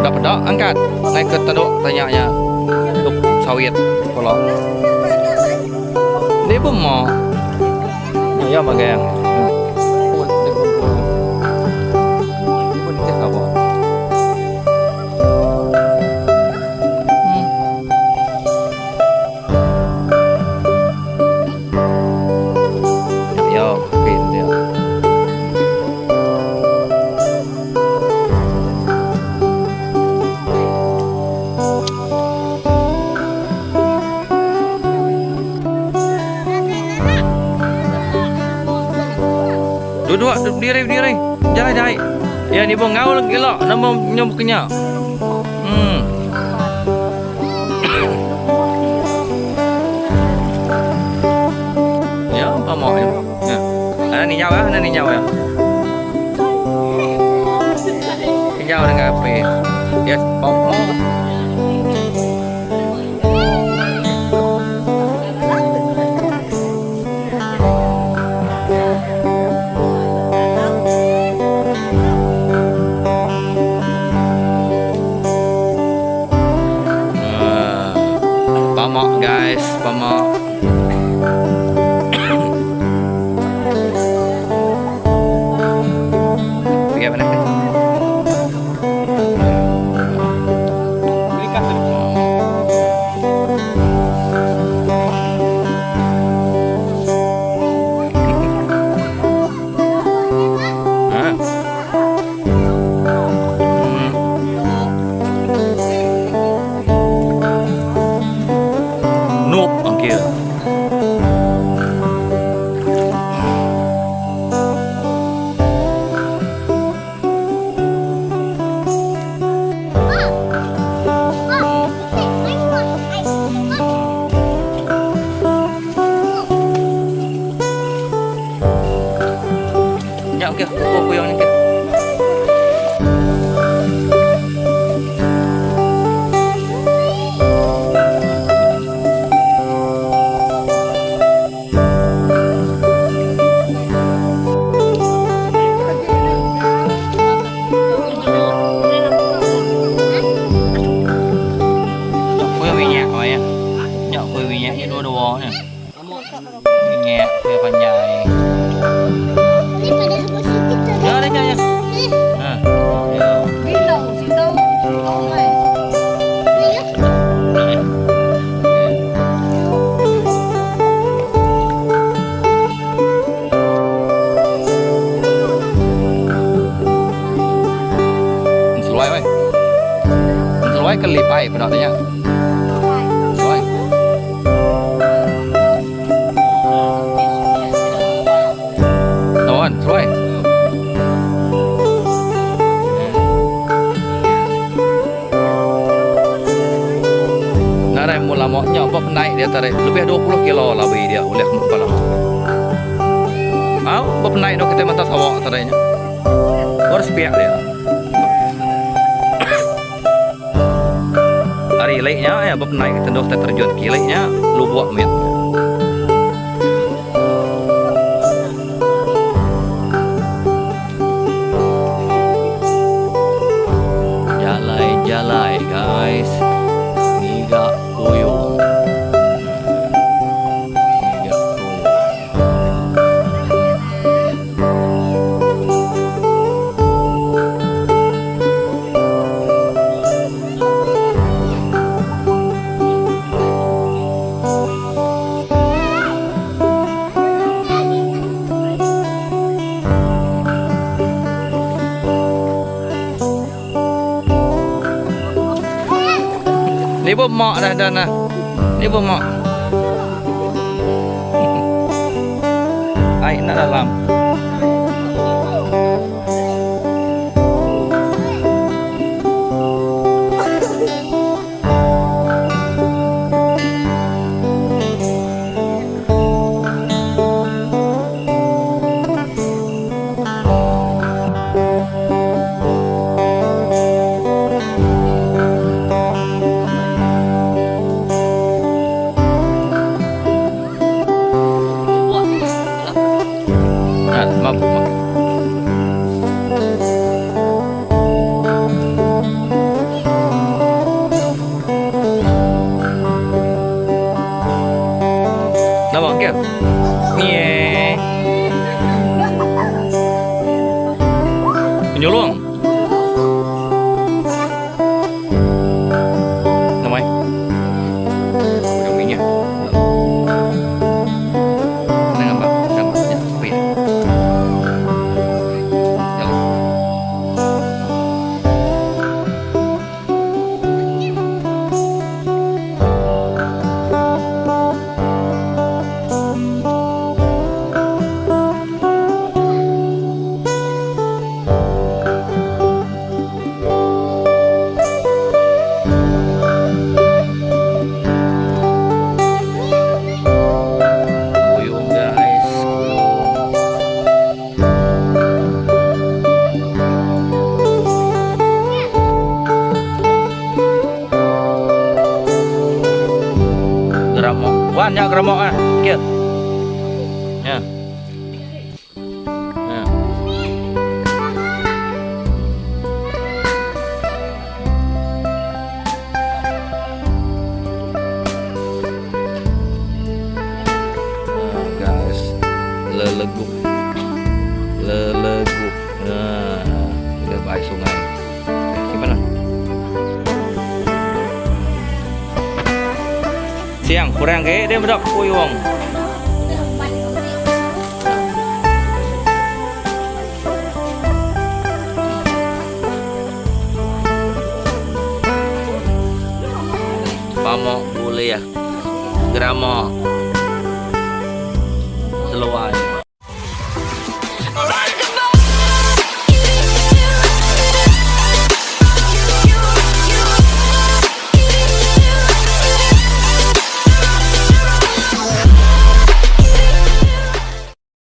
Pedak-pedak angkat naik ke tanduk tanyanya untuk sawit kalau dia pun mau ya bagai yang dua berdiri jalan ya ni bong ngau lagi lah nama nyambuknya ya apa mau ya ada ni nyawa ya nyawa dengan apa ya mau pamak guys, pamak. Pergi mana? ke, kuyang ni ke. Kuyang minyak apa ya? Nyok kuyang minyaknya dua-dua ni. Minyak kuyang panjang. Ya, ada ya. Ha. Ya. Seluai wei. Seluai kelipai pada tanya. Seluai. Tawan, seluai. Narai mula moknya apa naik dia tarik lebih 20 kilo lebih dia oleh kepala. Mau apa naik dok kita mata sawak tariknya. Harus piak dia. Hari lainnya ya apa naik kita dok terjun kilainya lubuk met. Jalai guys. Niga kuyung. Niga Ni pun mak dah nah. Ni pun mak. Air nak dalam. Nama ke? Iya. Penyuluang. Namai. Udah minyak. Ini gambar ya. Apa ya? Jalan. Banyak remok ah, kia. Ya. Ya. Guys, lelegup. Nah, udah baik sungai. Gimana? Siang kurang ke dia bedak kuyung. Pamok boleh ya. Gramo. Seluai.